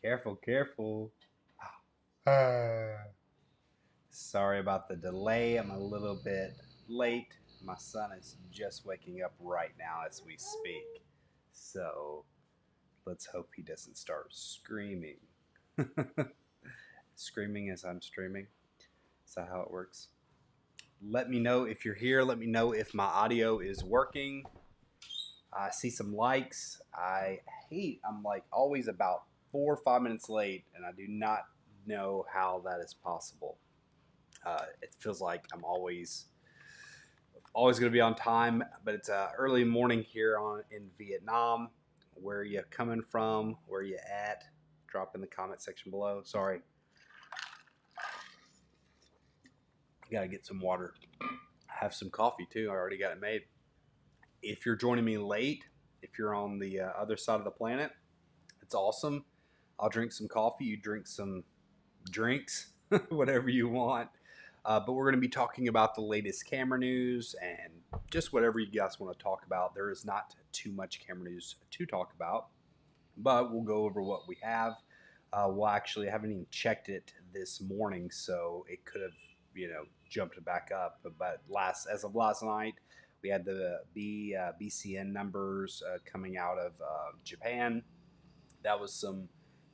Careful, careful. Sorry about the delay. I'm a little bit late. My son is just waking up right now as we speak. So let's hope he doesn't start screaming. Screaming as I'm streaming. Is that how it works? Let me know if you're here. Let me know if my audio is working. I see some likes. I'm like always about 4 or 5 minutes late, and I do not know how that is possible. It feels like I'm always going to be on time, but it's early morning here in Vietnam. Where are you coming from? Where are you at? Drop in the comment section below. Sorry, gotta get some water. Have some coffee too. I already got it made. If you're joining me late, if you're on the other side of the planet, it's awesome. I'll drink some coffee. You drink some drinks, whatever you want. But we're going to be talking about the latest camera news and just whatever you guys want to talk about. There is not too much camera news to talk about, but we'll go over what we have. Well, actually, I haven't even checked it this morning, so it could have, jumped back up. But as of last night, we had the BCN numbers coming out of Japan. That was some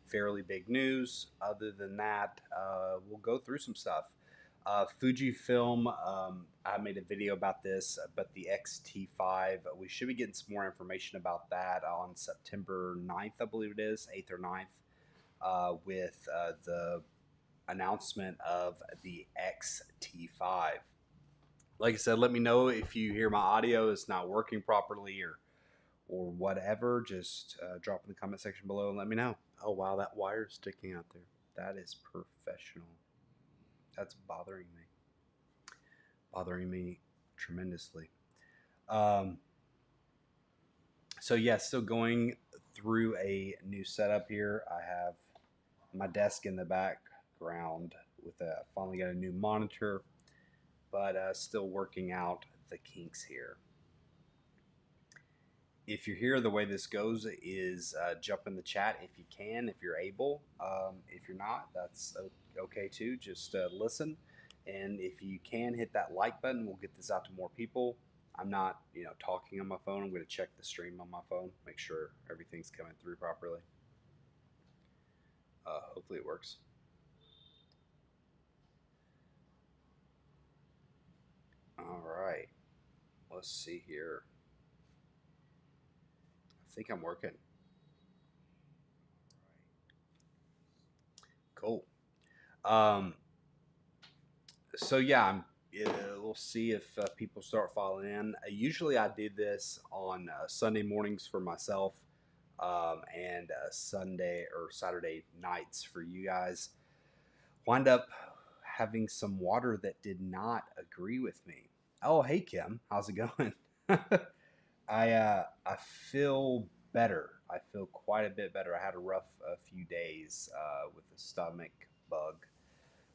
fairly big news. Other than that, we'll go through some stuff. Fujifilm, I made a video about this, but the X-T5, we should be getting some more information about that on September 9th, I believe it is, 8th or 9th, with the announcement of the X-T5. Like I said, let me know if you hear my audio is not working properly or whatever. Just drop in the comment section below and let me know. Oh, wow, that wire is sticking out there. That is professional. That's bothering me tremendously. So yes, so going through a new setup here. I have my desk in the background with finally got a new monitor, but still working out the kinks here. If you're here, the way this goes is jump in the chat if you can, if you're able. If you're not, that's okay too. Just listen. And if you can, hit that like button. We'll get this out to more people. I'm not, talking on my phone. I'm going to check the stream on my phone, make sure everything's coming through properly. Hopefully it works. All right. Let's see here. I think I'm working. Cool. So yeah, we'll see if people start falling in. Usually I do this on Sunday mornings for myself, and Sunday or Saturday nights for you guys. Wind up having some water that did not agree with me. Oh, hey Kim, how's it going? I feel better. I feel quite a bit better. I had a rough few days with the stomach bug,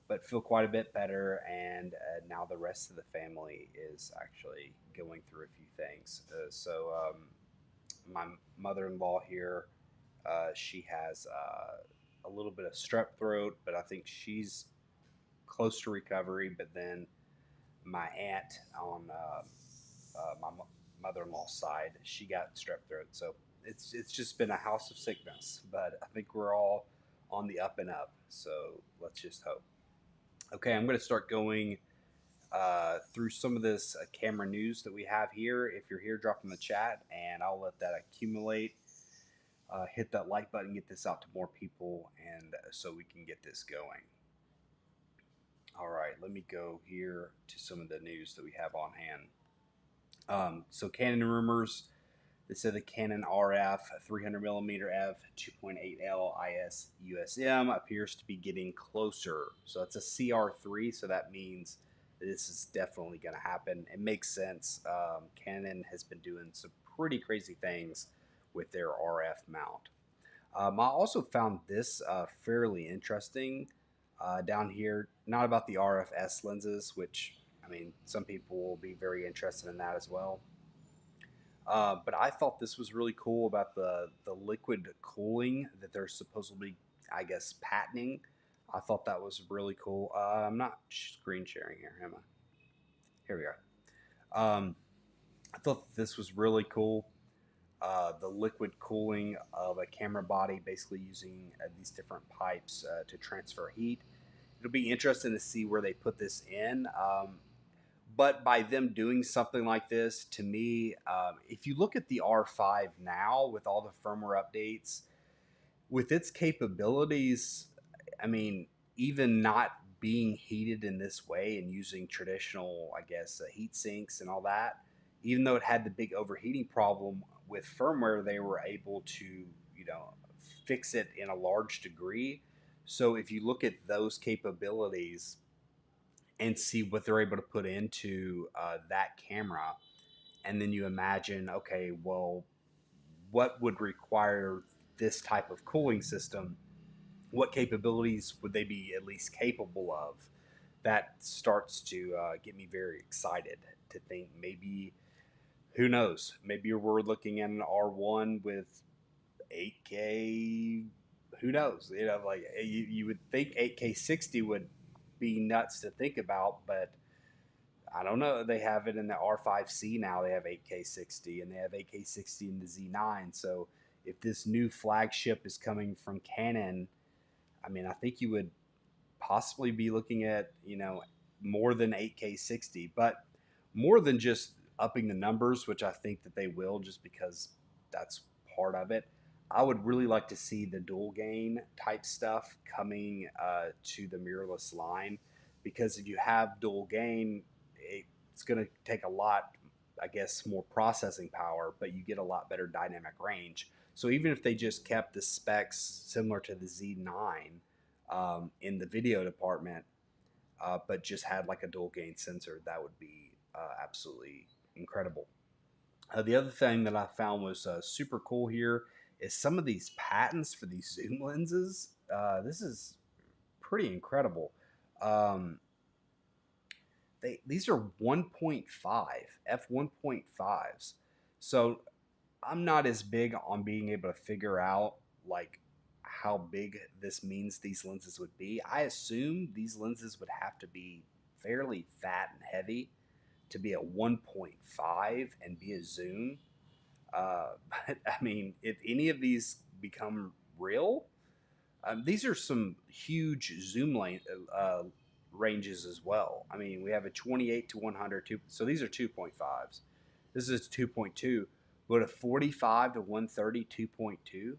but feel quite a bit better. And now the rest of the family is actually going through a few things. My mother-in-law here, she has a little bit of strep throat, but I think she's close to recovery. But then my aunt on my mother-in-law's side, she got strep throat. So it's just been a house of sickness. But I think we're all on the up and up. So let's just hope. Okay, I'm going to start going through some of this camera news that we have here. If you're here, drop in the chat, and I'll let that accumulate. Hit that like button, get this out to more people, and so we can get this going. All right, let me go here to some of the news that we have on hand. So Canon rumors. They said the Canon RF 300mm f 2.8L IS USM appears to be getting closer. So it's a CR3, so that means this is definitely going to happen. It makes sense. Canon has been doing some pretty crazy things with their RF mount. I also found this fairly interesting down here, not about the RFS lenses, which, I mean, some people will be very interested in that as well. But I thought this was really cool about the liquid cooling that they're supposedly I guess, patenting. I thought that was really cool. I'm not screen sharing here, am I? Here we go. I thought this was really cool. The liquid cooling of a camera body, basically using these different pipes to transfer heat. It'll be interesting to see where they put this in. But by them doing something like this, to me, if you look at the R5 now with all the firmware updates, with its capabilities, I mean, even not being heated in this way and using traditional, I guess, heat sinks and all that, even though it had the big overheating problem with firmware, they were able to, fix it in a large degree. So if you look at those capabilities and see what they're able to put into that camera, and then you imagine, okay, well, what would require this type of cooling system? What capabilities would they be at least capable of? That starts to get me very excited to think maybe, who knows, maybe we're looking at an R1 with 8K. Who knows? Like you would think 8K 60 would be nuts to think about, but I don't know. They have it in the R5C now. They have 8K 60, and they have 8K 60 in the Z9. So if this new flagship is coming from Canon, I mean, I think you would possibly be looking at, more than 8K 60, but more than just upping the numbers, which I think that they will, just because that's part of it. I would really like to see the dual gain type stuff coming to the mirrorless line, because if you have dual gain, it's going to take a lot, I guess, more processing power, but you get a lot better dynamic range. So even if they just kept the specs similar to the Z9 in the video department, but just had like a dual gain sensor, that would be absolutely incredible. The other thing that I found was super cool here is some of these patents for these zoom lenses. This is pretty incredible. Um, these are 1.5 f1.5s. So I'm not as big on being able to figure out like how big this means these lenses would be. I assume these lenses would have to be fairly fat and heavy to be a 1.5 and be a zoom. But I mean, if any of these become real, these are some huge zoom lane ranges as well. I mean, we have a 28 to 100, so these are 2.5s. This is 2.2, but a 45 to 130 2.2.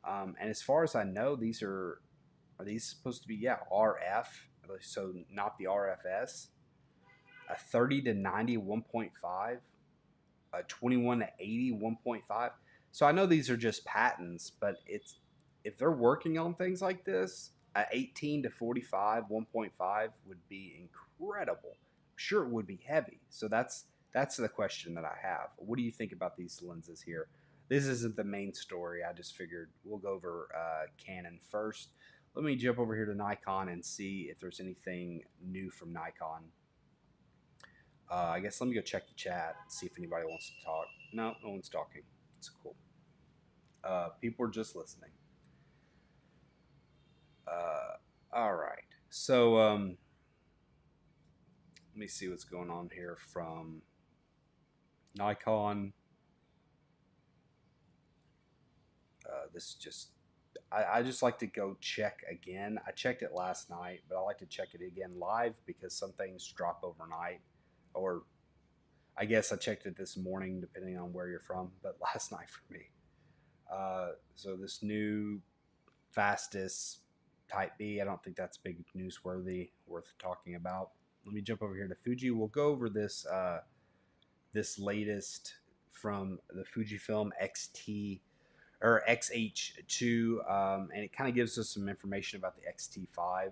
And as far as I know, are these supposed to be, yeah, RF, so not the RFS. A 30 to 90 1.5, a 21 to 80 1.5. So I know these are just patents, but if they're working on things like this, a 18 to 45 1.5 would be incredible. Sure, it would be heavy. So that's the question that I have. What do you think about these lenses here? This isn't the main story. I just figured we'll go over Canon first. Let me jump over here to Nikon and see if there's anything new from Nikon. I guess let me go check the chat and see if anybody wants to talk. No, no one's talking. It's cool. People are just listening. All right. So let me see what's going on here from Nikon. This just, I just like to go check again. I checked it last night, but I like to check it again live because some things drop overnight, or I guess I checked it this morning, depending on where you're from, but last night for me. So this new fastest Type B, I don't think that's big newsworthy, worth talking about. Let me jump over here to Fuji. We'll go over this this latest from the Fujifilm X-T or XH2, and it kind of gives us some information about the X-T5.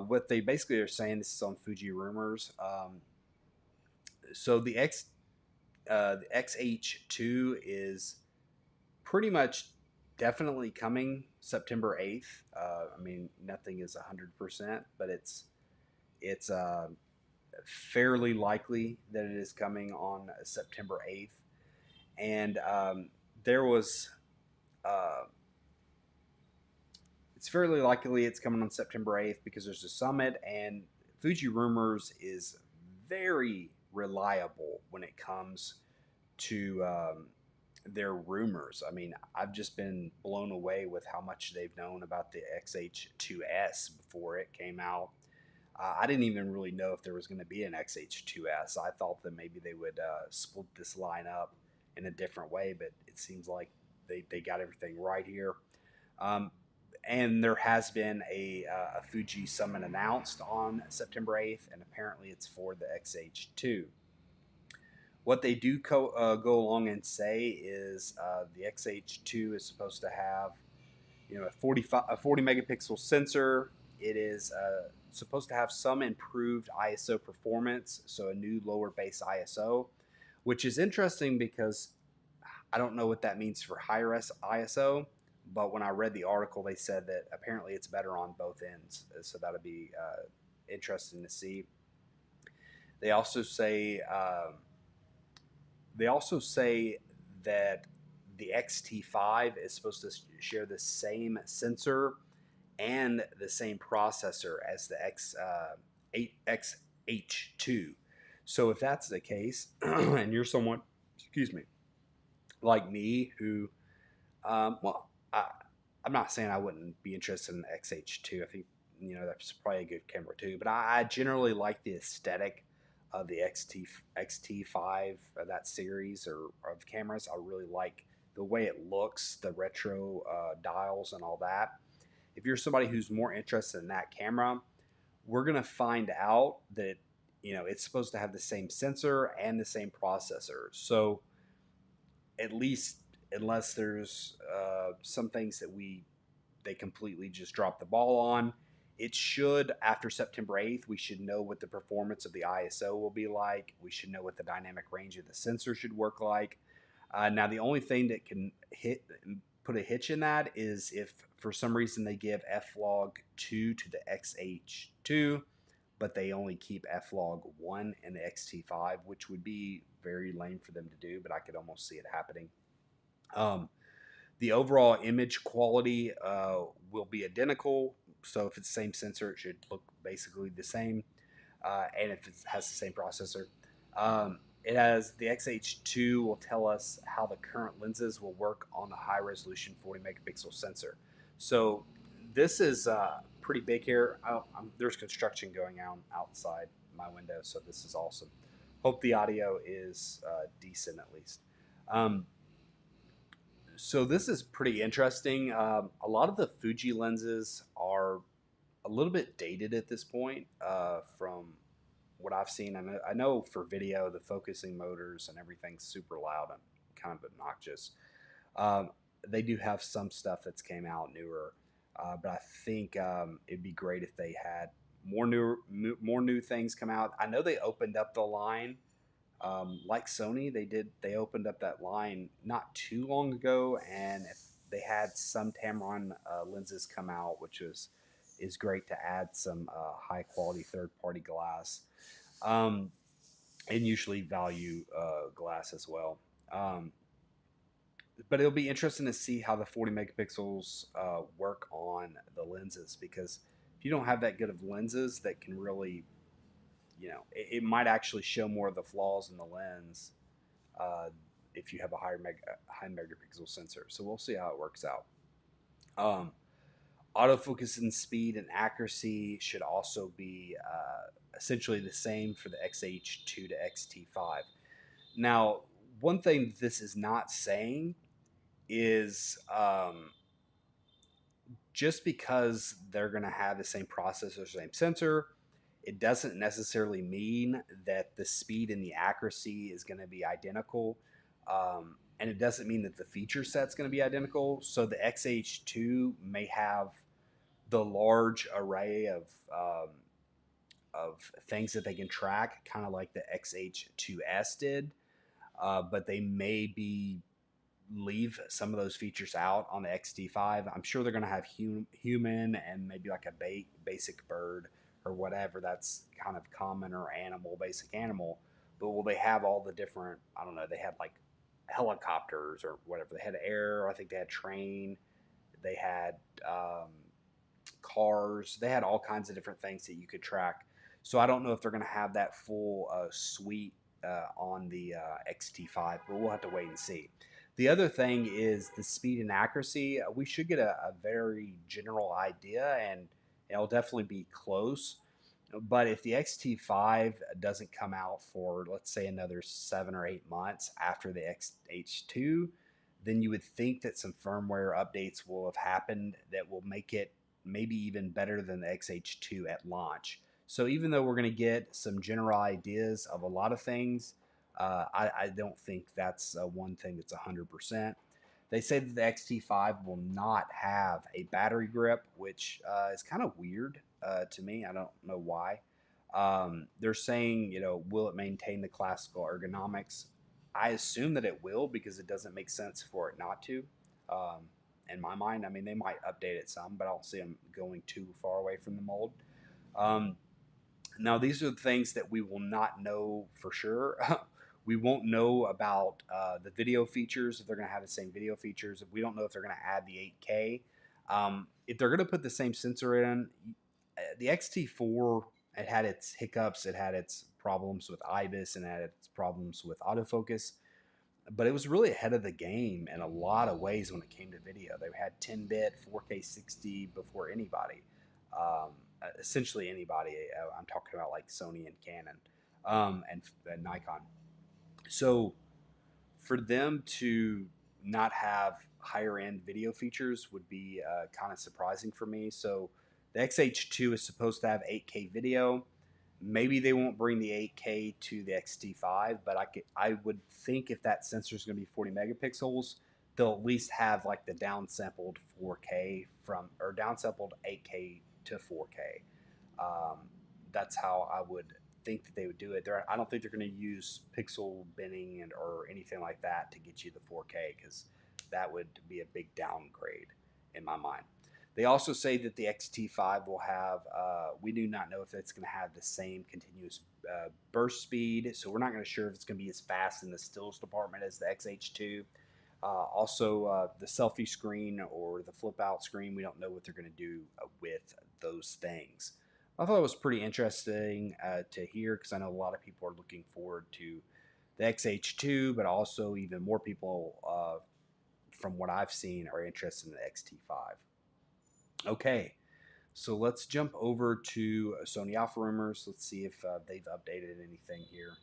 What they basically are saying, this is on Fuji Rumors. So the XH2 is pretty much definitely coming September 8th. I mean, nothing is 100%, but it's fairly likely that it is coming on September 8th. And there was fairly likely it's coming on September 8th because there's a summit, and Fuji Rumors is very reliable when it comes to their rumors. I mean, I've just been blown away with how much they've known about the XH2S before it came out. I didn't even really know if there was going to be an XH2S. I thought that maybe they would split this line up in a different way, but it seems like they got everything right here. Um, and there has been a Fuji summit announced on September 8th, and apparently it's for the XH2. What they do go along and say is the XH2 is supposed to have, a 40 megapixel sensor. It is supposed to have some improved ISO performance, so a new lower base ISO, which is interesting because I don't know what that means for higher ISO. But when I read the article, they said that apparently it's better on both ends, so that'll be interesting to see. They also say that the X-T5 is supposed to share the same sensor and the same processor as the XH2. So if that's the case, and you're someone, excuse me, like me who, I'm not saying I wouldn't be interested in the XH2. I think that's probably a good camera too. But I generally like the aesthetic of the X-T5, that series of cameras. I really like the way it looks, the retro dials and all that. If you're somebody who's more interested in that camera, we're gonna find out that it's supposed to have the same sensor and the same processor. So at least, unless there's some things that they completely just drop the ball on, it should, after September 8th, we should know what the performance of the ISO will be like. We should know what the dynamic range of the sensor should work like. Now, the only thing that can put a hitch in that is if for some reason they give F-Log2 to the XH2, but they only keep F-Log1 in the X-T5, which would be very lame for them to do, but I could almost see it happening. The overall image quality will be identical. So if it's the same sensor, it should look basically the same. And if it has the same processor, it has the XH2 will tell us how the current lenses will work on the high resolution 40 megapixel sensor. So this is pretty big here. There's construction going on outside my window, so this is awesome. Hope the audio is decent at least. So this is pretty interesting. A lot of the Fuji lenses are a little bit dated at this point from what I've seen. I know for video, the focusing motors and everything's super loud and kind of obnoxious. They do have some stuff that's came out newer, but I think it'd be great if they had more new things come out. I know they opened up the line. Like Sony, they opened up that line not too long ago, and they had some Tamron lenses come out, which is great to add some high quality third party glass, and usually value glass as well. But it'll be interesting to see how the 40 megapixels work on the lenses, because if you don't have that good of lenses that can really, it might actually show more of the flaws in the lens if you have a high megapixel sensor. So we'll see how it works out. Autofocus and speed and accuracy should also be essentially the same for the XH2 to X-T5. Now, one thing this is not saying is just because they're going to have the same processor, same sensor, it doesn't necessarily mean that the speed and the accuracy is going to be identical. And it doesn't mean that the feature set's going to be identical. So the XH2 may have the large array of things that they can track, kind of like the XH2S did. But they may leave some of those features out on the X-T5. I'm sure they're going to have human and maybe like a basic bird or whatever that's kind of common, or basic animal. But will they have all the different, I don't know, they had like helicopters or whatever. They had air, I think they had train, they had cars. They had all kinds of different things that you could track. So I don't know if they're going to have that full suite on the X-T5, but we'll have to wait and see. The other thing is the speed and accuracy. We should get a very general idea, and it'll definitely be close. But if the XT5 doesn't come out for, let's say, another 7 or 8 months after the XH2, then you would think that some firmware updates will have happened that will make it maybe even better than the XH2 at launch. So even though we're going to get some general ideas of a lot of things, I don't think that's one thing that's 100%. They say that the XT5 will not have a battery grip, which is kind of weird to me. I don't know why. They're saying, will it maintain the classical ergonomics? I assume that it will because it doesn't make sense for it not to. Um, in my mind, I mean, they might update it some, but I don't see them going too far away from the mold. Um, Now, these are the things that we will not know for sure. We won't know about the video features, if they're going to have the same video features. We don't know if they're going to add the 8K. If they're going to put the same sensor in, the XT4, it had its hiccups, it had its problems with IBIS, and it had its problems with autofocus. But it was really ahead of the game in a lot of ways when it came to video. They had 10-bit 4K 60 before anybody. Essentially anybody. I'm talking about like Sony and Canon and Nikon. So for them to not have higher end video features would be kind of surprising for me. So the XH2 is supposed to have 8K video. Maybe they won't bring the 8K to the XT5, but I would think if that sensor is going to be 40 megapixels, they'll at least have like the downsampled 4K or downsampled 8K to 4K. Um, that's how I would think that they would do it. I don't think they're going to use pixel binning or anything like that to get you the 4K, because that would be a big downgrade in my mind. They also say that the XT5 will have, we do not know if it's going to have the same continuous burst speed, so we're not going to sure if it's going to be as fast in the stills department as the XH2. Also, the selfie screen or the flip out screen, we don't know what they're going to do with those things. I thought it was pretty interesting to hear, because I know a lot of people are looking forward to the XH2, but also even more people, from what I've seen, are interested in the XT5. Okay, so let's jump over to Sony Alpha Rumors. Let's see if they've updated anything here.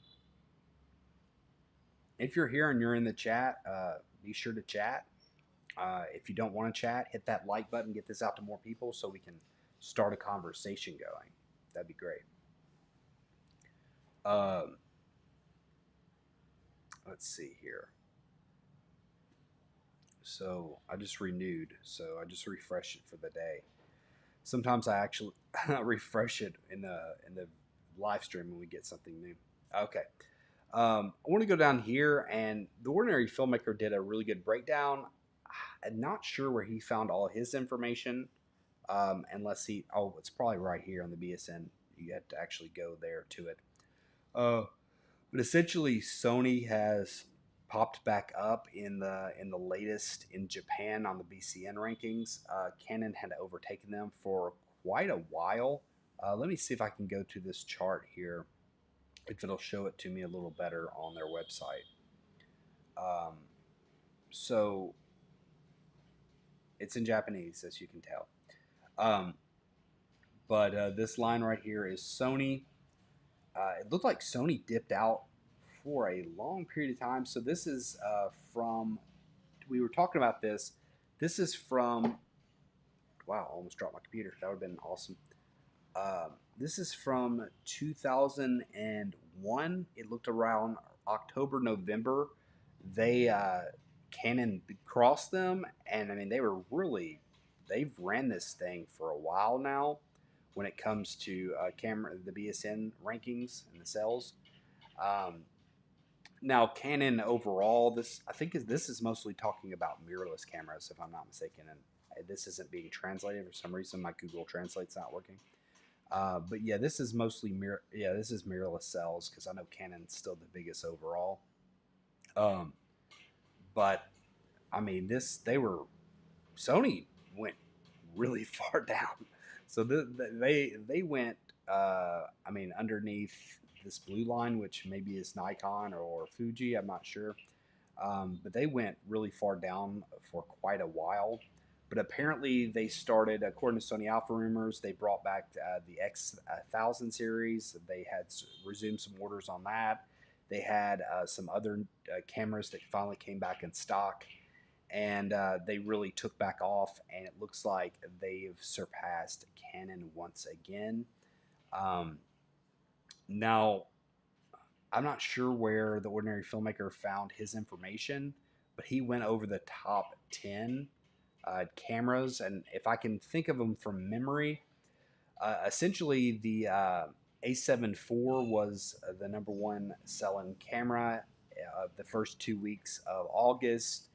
If you're here and you're in the chat, be sure to chat. If you don't want to chat, hit that like button, get this out to more people so we can start a conversation going. That'd be great. Let's see here. So I just renewed, so I just refresh it for the day. Sometimes I actually refresh it in the live stream when we get something new. Okay. I want to go down here, and the Ordinary Filmmaker did a really good breakdown. I'm not sure where he found all his information, unless it's probably right here on the BSN. You have to actually go there to it. But essentially, Sony has popped back up in the latest in Japan on the BCN rankings. Canon had overtaken them for quite a while. Let me see if I can go to this chart here, if it'll show it to me a little better on their website. So it's in Japanese, as you can tell. But this line right here is Sony. It looked like Sony dipped out for a long period of time. So this is we were talking about this. This is from, wow, I almost dropped my computer. That would have been awesome. This is from 2001. It looked around October, November. Canon crossed them, and I mean, they've ran this thing for a while now when it comes to the BSN rankings and the sales. Now, Canon overall, this is mostly talking about mirrorless cameras, if I'm not mistaken, and this isn't being translated for some reason. My Google Translate's not working. But yeah, this is mostly this is mirrorless sales, because I know Canon's still the biggest overall. But I mean, Sony went really far down. So they went, I mean, underneath this blue line, which maybe is Nikon or Fuji, I'm not sure. But they went really far down for quite a while. But apparently, they started, according to Sony Alpha rumors, they brought back the X1000 series. They had resumed some orders on that. They had some other cameras that finally came back in stock, and they really took back off. And it looks like they've surpassed Canon once again. Um, Now, I'm not sure where the ordinary filmmaker found his information, but he went over the top 10 cameras. And if I can think of them from memory, essentially the A7 IV was the number one selling camera of the first 2 weeks of August.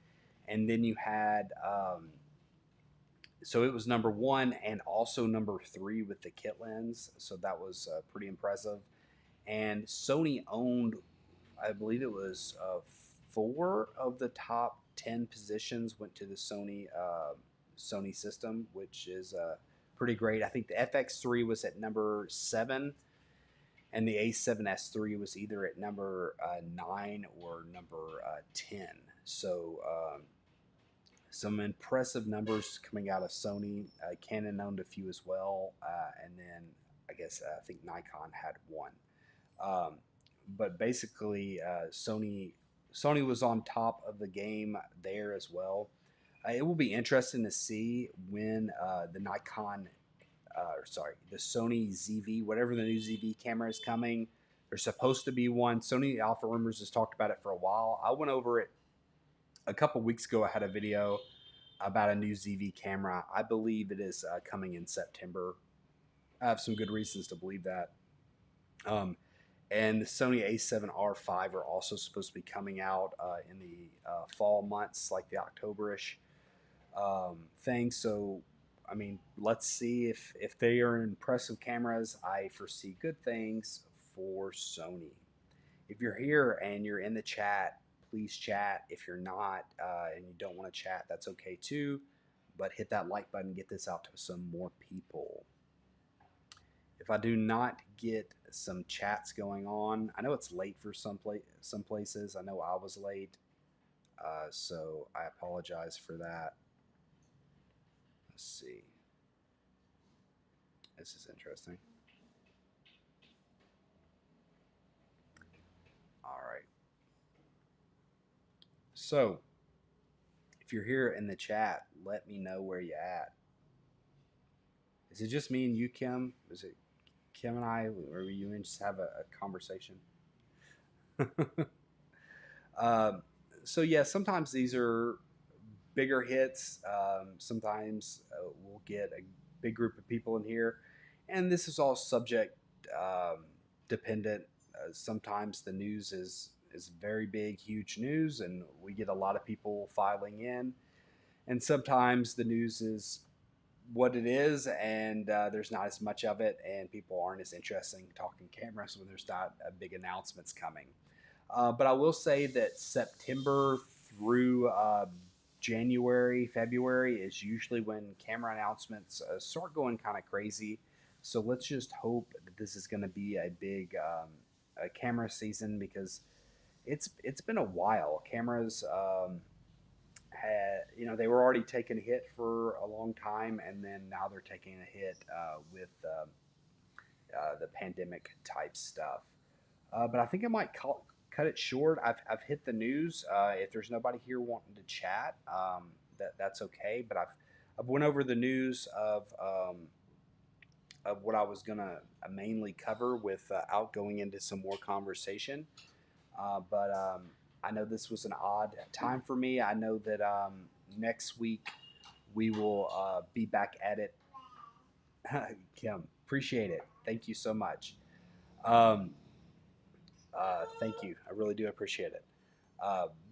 And then you had, so it was number one and also number three with the kit lens. So that was pretty impressive. And Sony owned, I believe it was four of the top 10 positions went to the Sony system, which is pretty great. I think the FX3 was at number 7, and the A7S III was either at number 9 or number 10. So some impressive numbers coming out of Sony. Canon owned a few as well, and then I think Nikon had one. Um, but basically, Sony was on top of the game there as well. It will be interesting to see when the the Sony ZV, whatever the new ZV camera is coming. There's supposed to be one. Sony Alpha Rumors has talked about it for a while. I went over it a couple weeks ago. I had a video about a new ZV camera. I believe it is coming in September. I have some good reasons to believe that. And the Sony A7R5 are also supposed to be coming out in the fall months, like the Octoberish thing. So, I mean, let's see if they are impressive cameras. I foresee good things for Sony. If you're here and you're in the chat, please chat. If you're not and you don't want to chat, that's okay too. But hit that like button, get this out to some more people. If I do not get some chats going on, I know it's late for some places. I know I was late, so I apologize for that. Let's see. This is interesting. All right. So, if you're here in the chat, let me know where you at. Is it just me and you, Kim? Is it Kim and I, or you and just have a conversation? um, so yeah, sometimes these are bigger hits. Sometimes we'll get a big group of people in here, and this is all subject dependent. Sometimes the news is very big, huge news, and we get a lot of people filing in. And sometimes the news is what it is, and there's not as much of it, and people aren't as interested in talking cameras when there's not big announcements coming. But I will say that September through January, February is usually when camera announcements start going kind of crazy. So let's just hope that this is going to be a big camera season, because it's been a while. Cameras they were already taking a hit for a long time, and then now they're taking a hit with the pandemic type stuff. But I think I might cut it short. I've hit the news. If there's nobody here wanting to chat, that's okay. But I've went over the news of what I was gonna mainly cover without going into some more conversation. But I know this was an odd time for me. I know that next week we will be back at it. Kim, appreciate it. Thank you so much. Um, Thank you. I really do appreciate it.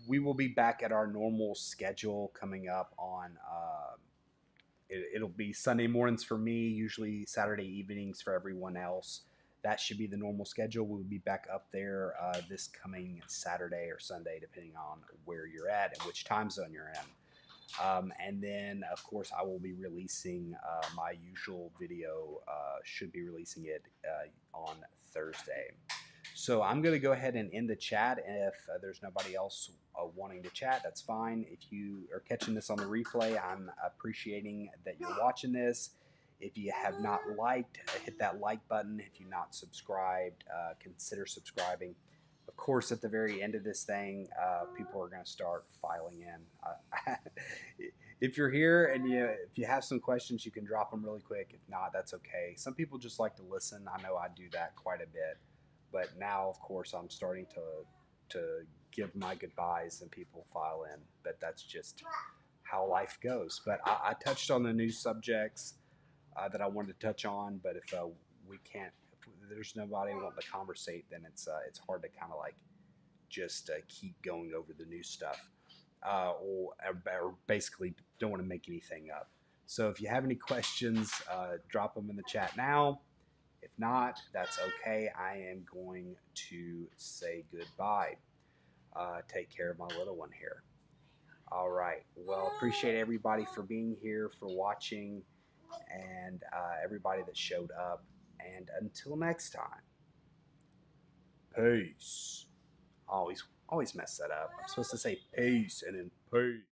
We will be back at our normal schedule coming up on. It'll be Sunday mornings for me, usually Saturday evenings for everyone else. That should be the normal schedule. We'll be back up there this coming Saturday or Sunday, depending on where you're at and which time zone you're in. And then, of course, I will be releasing my usual video, should be releasing it on Thursday. So I'm going to go ahead and end the chat. If there's nobody else wanting to chat, that's fine. If you are catching this on the replay, I'm appreciating that you're watching this. If you have not liked, hit that like button. If you're not subscribed, consider subscribing. Of course, at the very end of this thing, people are going to start filing in. If you're here and if you have some questions, you can drop them really quick. If not, that's okay. Some people just like to listen. I know I do that quite a bit. But now, of course, I'm starting to give my goodbyes and people file in. But that's just how life goes. But I touched on the new subjects that I wanted to touch on. But if we can't, if there's nobody wanting to conversate, then it's hard to kind of like just keep going over the new stuff, or basically don't want to make anything up. So if you have any questions, drop them in the chat now. If not, that's okay. I am going to say goodbye. Take care of my little one here. All right. Well, appreciate everybody for being here, for watching, and everybody that showed up. And until next time, peace. Always mess that up. I'm supposed to say peace and then peace.